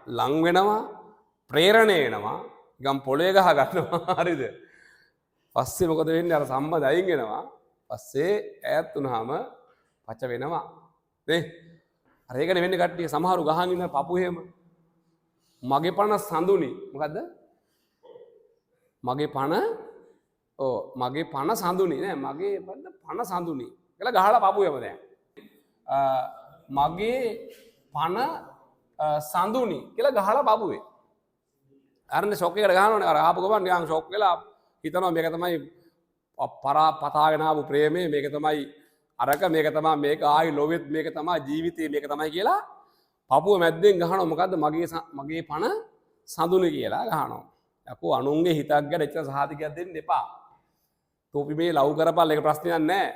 ලං වෙනවා, ප්‍රේරණය වෙනවා, නිකන් පොළවේ ගහ ගන්නවා හරිද? පස්සේ මොකද වෙන්නේ? අර සම්බන්ධ අයින් වෙනවා. පස්සේ ඈත් වුනහම පච වෙනවා. නේ? අර ඒකනේ වෙන්නේ කට්ටිය සමහරු ගහන් ඉන්න පපු එහෙම. මගේ පණ සඳුනි. මොකද්ද? මගේ පණ මගේ පණ සඳුනි නෑ මගේ පණ සඳුනි කියලා ගහලා පපුවෙම දැන්. මගේ පණ සඳුනි කියලා ගහලා පපුවේ. අරනේ ෂොක් එකකට ගහනවනේ අර ආපු ගමන් නිකන් ෂොක් වෙලා හිතනවා මේක තමයි පතාගෙන ආපු ප්‍රේමය මේක තමයි අරක මේක තමයි මේක ආයි ලොවෙත් මේක තමයි ජීවිතේ මේක තමයි කියලා පපුව මැද්දෙන් ගහනවා මොකද්ද මගේ පණ සඳුනි කියලා ගහනවා. යකෝ අනුන්ගේ හිතක් ගැන එච්චර සහතිකයක් දෙන්න එපා. තොපි මේ ලව් කරපල් එක ප්‍රශ්නයක් නැහැ.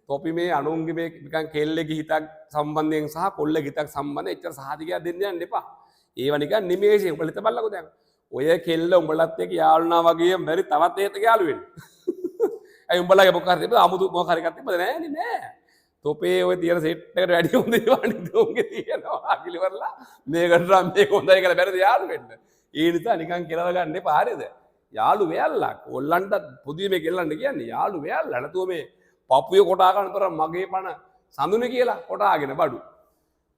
තොපි මේ අනුන්ගේ මේ නිකන් කෙල්ලෙගේ හිතක් සම්බන්ධයෙන් සහ කොල්ලෙගේ හිතක් සම්බන්ධයෙන් එච්චර සහතිකයක් දෙන්න යන්න එපා. ඒව නිකන් නිමේෂයෙන් උඹලා හිතපල්ලකෝ දැන්. ඔය කෙල්ල උඹලත් එක්ක යාළුනා වගේ බැරි තවත් ඒත් යාළු වෙන්න. ඇයි උඹලගේ මොකක් හරි තිබ්බද 아무තු මොකක් හරි එකක් තිබ්බද නෑනේ නෑ. තොපේ ඔය තියෙන සෙට් එකට වැඩි හොඳ ඒවා නේද උන්ගේ තියෙනවා. කිලිවරලා මේකට නම් මේක හොඳයි කියලා බැරිද යාළු වෙන්න. ඒ නිසා නිකන් කෙලව ගන්න එපා හරිද? යාළු වෙයල්ලා කොල්ලන්ට පොදුවේ මේ කෙල්ලන්ට කියන්නේ යාළු වෙයල්ලා නැතුව මේ පපුවේ කොටා ගන්නතර මගේ පණ සඳුනේ කියලා කොටාගෙන බඩු.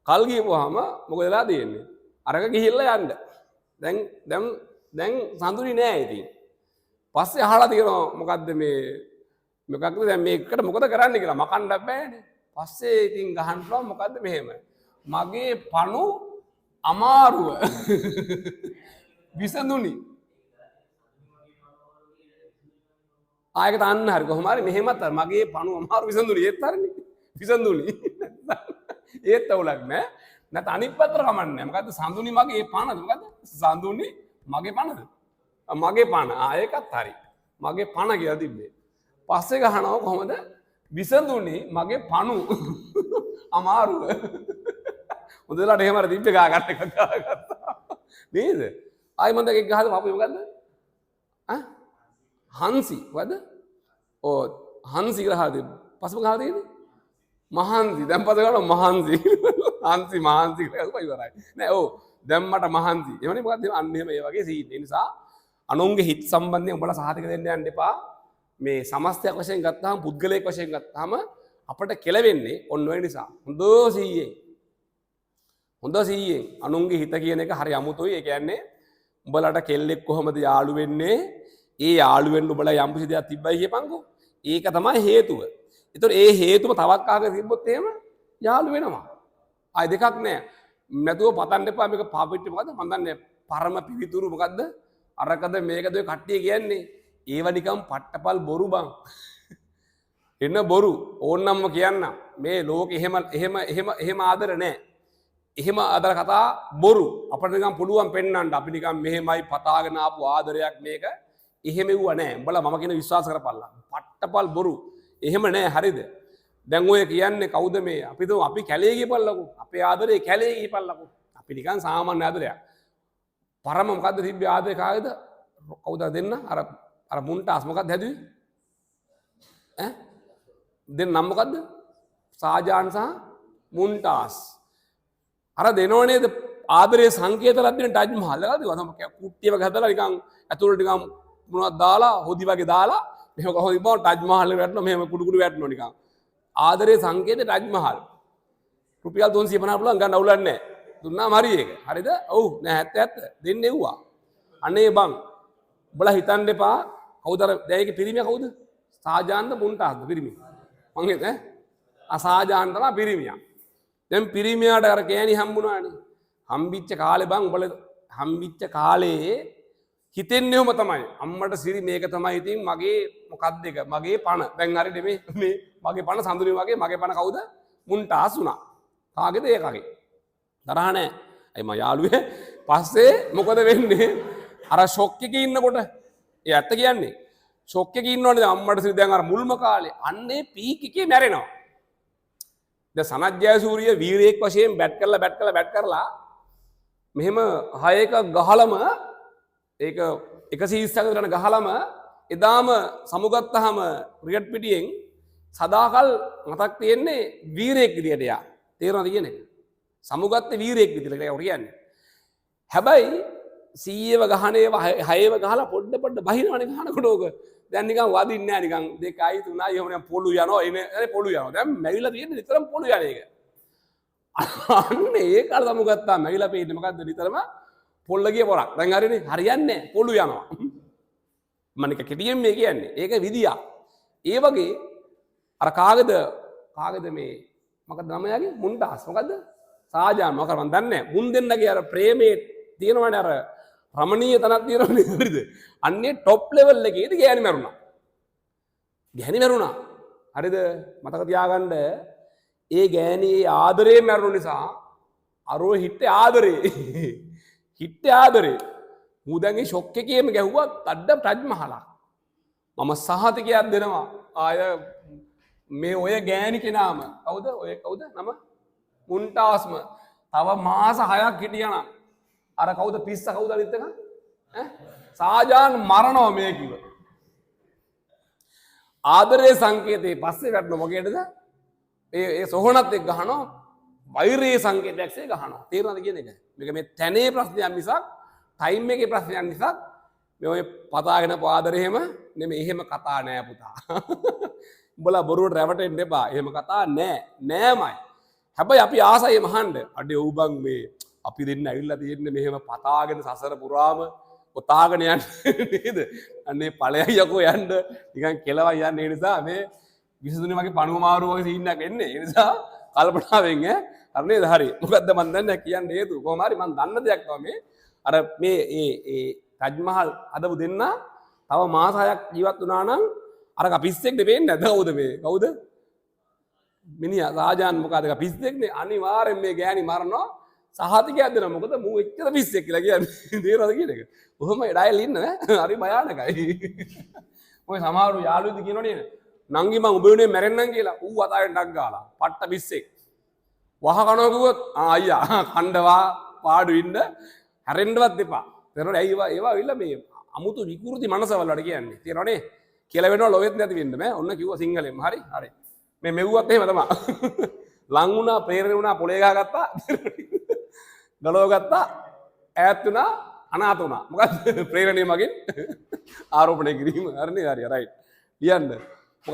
කල් ගියපුවාම මොකද වෙලා තියෙන්නේ? අරක ගිහිල්ලා යන්න. දැන් සඳුනේ නෑ ඉතින්. පස්සේ අහලා තියෙනවා මොකද්ද මේ මොකක්ද දැන් මේකට මොකද කරන්න කියලා මකන්න බෑනේ. පස්සේ ඉතින් ගහනවා මොකද්ද මෙහෙම. මගේ පණු අමාරුව විසඳුනි. ආයකට අන්න හරි කොහොම හරි මෙහෙමත් මගේ පණු අමාරු විසඳුනි ඒත් හරිනේ. විසඳුනි. ඒත් අවුලක් නෑ. නැත්නම් අනිත් පැත්තට කමන්නේ. මොකද්ද සඳුනි මගේ පණද මොකද්ද? සඳුනි මගේ පණද? මගේ පණ. ඒකත් හරි. මගේ පණ කියලා තිබ්බේ. පස්සේ ගහනවා කොහොමද? විසඳුනි මගේ පණු අමාරුව. හොඳලාට එහෙම අර තිබ්බේ ගා ගන්න එක ගාගත්තා. නේද? ආයි මන්ද එකක් ගහද පපුවේ මොකද්ද? හංසි. මොකද්ද? හංසි කියලා හදේ. පස්සේ මොකක්ද තියෙන්නේ? මහන්සි. දැන් පස්සේ ගන්නවා මහන්සි. හංසි මහන්සි කියලා ඉවරයි. නෑ දැන් මට මහන්සි. එවනේ මොකද්ද? අන්න එහෙම ඒ වගේ සීන්. ඒ නිසා අනුන්ගේ හිත සම්බන්ධයෙන් උඹලා සහතික දෙන්න යන්න එපා. මේ සමස්තයක් වශයෙන් ගත්තාම පුද්ගලයෙක් වශයෙන් ගත්තාම අපට කෙලවෙන්නේ ඔන්න ඔය නිසා. හොඳ සීයෙන් අනුන්ගේ හිත කියන එක හරි අමුතුයි. ඒ කියන්නේ උඹලට කෙල්ලෙක් කොහොමද යාළු වෙන්නේ? ඒ යාළු වෙන්න උඹලා යම් කිසි දෙයක් තිබ්බයි කියපන්කෝ. ඒක තමයි හේතුව. ඒතකොට ඒ හේතුව තවක් කාගේ තිබ්බොත් එහෙම යාළු වෙනවා. ආයි දෙකක් නෑ. නැතුව පතන්න එපා මේක පාපිට මොකද්ද? මන් දන්නේ පරම පිවිතුරු මොකද්ද? අරකද මේකද ඔය කට්ටිය කියන්නේ. ඒව නිකම් පට්ටපල් බොරු බං. එන්න බොරු. ඕන්නම්ම කියන්න. මේ ලෝකෙ එහෙම ආදර නෑ. එහෙම ආදර කතා බොරු. අපිට නිකන් පුළුවන් පෙන්වන්න. අපි නිකන් මෙහෙමයි පතාගෙන ආපු ආදරයක් මේක. එහෙම එව්ව නෑ. උඹලා මම කියන විශ්වාස කරපල්ලා. පට්ටපල් බොරු. එහෙම නෑ හරිද? දැන් ඔය කියන්නේ කවුද මේ? අපි කැලේ ගිහපල්ලකෝ. අපේ ආදරේ කැලේ ගිහපල්ලකෝ. අපි නිකන් සාමාන්‍ය ආදරයක්. පරම මොකද්ද තිබ්බේ ආදරේ කාගේද? කවුද දෙන්න? අර මුන්ටාස් මොකක්ද හැදුවේ? දෙන්න නම් මොකද්ද? සාජාන් සහ මුන්ටාස්. අර දෙනව නේද ආදරේ සංකේතයක් දෙන ටජ් මහල් එකද? කුට්ටිය වගේ හදලා නිකන් ඇතුළට නිකන් මොනවද දාලා හොදි වගේ දාලා මෙහෙම කොහොමද ඉබ්බා ටජ් මහල් එකට වැටෙනවා මෙහෙම කුඩු කුඩු වැටෙනවා නිකන්. ආදරේ සංකේත ටජ් මහල්. රුපියල් 350 පුළුවන් ගන්න අවුලක් නැහැ. දුන්නාම හරි ඒක. හරිද? ඔව් නෑ 70 දෙන්නේ එව්වා. අනේ බං. උඹලා හිතන්න එපා කවුද අර දැන් ඒකේ පිරිමියා කවුද? සාජාන්ද මුන්ටාස්ද පිරිමි? මං හිත අසාජාන් තමයි පිරිමියා. දැන් පිරිමියාට අර කෑණි හම්බුණානේ. හම්බිච්ච කාලේ බං උඹලා හම්බිච්ච කාලේ හිතෙන්නේම තමයි. අම්මට සිරි මේක තමයි ඉතින් මගේ මොකක්ද එක මගේ පණ. දැන් හරි නෙමෙයි මේ මගේ පණ සඳුනි වගේ මගේ පණ කවුද? මුන්ටාස් උනා. කාගේද ඒකගේ? තරහ නැහැ. අයි මම යාළුවේ පස්සේ මොකද වෙන්නේ? අර ෂොක් එකේ ඉන්නකොට ඒ ඇත්ත කියන්නේ ෂොක් එකේ ඉන්නවනේ අම්මට සිරි දැන් අර මුල්ම කාලේ අන්නේ පීක් එකේ මැරෙනවා. දැන් සනත් ජයසූරිය වීරයෙක් වශයෙන් බැට් කරලා මෙහෙම 6ක ගහලම ඒක 120ක කරන ගහලම එදාම සමුගත්තාම රියට් පිටියෙන් සදාකල් මතක් තියෙන්නේ වීරයෙක් විදියට යා. තේරෙනවද කියන්නේ? සමුගත්තේ වීරයෙක් විදියට කියලා කියන්නේ. හැබැයි සීයව ගහනේ හයව ගහලා පොඩ්ඩ බහිනවනේ ගහනකොට ඕක දැන් නිකන් වදින්නේ නැහැ නිකන් 2යි 3යි එහෙම නිකන් පොළු යනවා එනේ පොළු යනවා දැන් මැවිලා තියෙන්නේ නිතරම පොළු යන එක අන්න ඒක අර තමු ගත්තා මැවිලා පේන්නේ මොකද්ද නිතරම පොල්ල ගිය පොරක් දැන් හරිනේ හරියන්නේ නැහැ පොළු යනවා මම නික කෙටියෙන් මේ කියන්නේ ඒක විදියක් ඒ වගේ අර කාගේද මේ මොකද නමයාගේ මුන්ටාස් මොකද්ද සාජාන් මොකද මන් දන්නේ නැහැ මුන් දෙන්නගේ අර ප්‍රේමේ තියෙනවනේ අර රමණීය තනක් තියෙනවනේ හරිද අන්නේ টොප් ලෙවල් එකේදී ගෑණි මැරුණා හරිද මතක තියාගන්න ඒ ගෑණි ආදරේ මැරුණු නිසා අරෝ හිටේ ආදරේ මූ දැන් ඒ ෂොක් එකේම ගැහුවා තඩ ටජ් මහලා මම සහතිකයක් දෙනවා ආය මේ ඔය ගෑණි කෙනාම කවුද නම මුන්ටාස්ම තව මාස 6ක් හිටියනම් අර කවුද පිස්ස කවුද අනිත් එක සාජාන් මරනවා මේ කිව්ව ආදරේ සංකේතේ පස්සේ වැටෙන මොකේදද ඒ සොහනත් එක්ක ගහනවා වෛරයේ සංකේතයක්සේ ගහනවා තේරුණාද කියන එක මේක මේ තැනේ ප්‍රශ්නයක් මිසක් ටයිම් එකේ ප්‍රශ්නයක් මිසක් මේ ඔය පතාගෙන පාදරෙහෙම නෙමෙයි එහෙම කතා නෑ පුතා උඹලා බොරුවට රැවටෙන්න එපා එහෙම කතා නෑමයි හැබැයි අපි ආසයි මහන්න අඩේ ඌ බං මේ අපි දෙන්න ඇවිල්ලා තියෙන්නේ මෙහෙම පතාගෙන සසර පුරාම ඔතාගෙන යන්න නේද අන්නේ ඵලයයි යකෝ යන්න නිකන් කෙලවයි යන්න ඒ නිසා මේ 23 වගේ පණුව මාරු වගේ සීන් එකක් එන්නේ ඒ නිසා කල්පනාවෙන් අර නේද හරි මොකද්ද මන් දන්නේ කියන්න හේතුව කොහොම හරි මන් දන්න දෙයක් තමයි අර මේ ඒ ටජ් මහල් හදපු දෙන්න තව මාස 6ක් ජීවත් වුණා නම් අර පිස්සෙක් දෙපෙන්නේ නැද්ද කවුද මිනිහා රාජාන් මොකද පිස්සෙක්නේ අනිවාර්යෙන් මේ ගෑණි මරනවා සහතිකයක් දෙනවා මොකද මූ එච්චර පිස්සෙක් කියලා කියන්නේ තේරෙනවද කියන එක කොහොම ඩයල් ඉන්න හරි භයානකයි ඔය සමහරු යාළුවෝද කියනෝනේ නංගි මං ඔබ වෙනුවෙන් මැරෙන්නම් කියලා ඌ අතාවෙන් ඩක් ගාලා පට්ට පිස්සෙක් වහ කනවා කිව්වොත් අයියා කණ්ඩවා පාඩු ඉන්න හැරෙන්නවත් එපා තේරෙනවද ඇයි ඒවා ඇවිල්ලා මේ අමුතු විකෘති මනසවල වල කියන්නේ තේරෙනවනේ කියලා වෙනවා ලොවෙත් නැති වෙන්න බෑ ඔන්න කිව්වා සිංහලෙන් හරි මේ මෙව්වත් එහෙම තමයි ලං වුණා ප්‍රේරණය වුණා පොලේ ගහගත්තා ගලව ගත්තා ඈත් වුණා අනාථ වුණා මොකද්ද ප්‍රේරණය මගින් ආරෝපණය කිරීම හරිනේ හරි රයිට් ලියන්න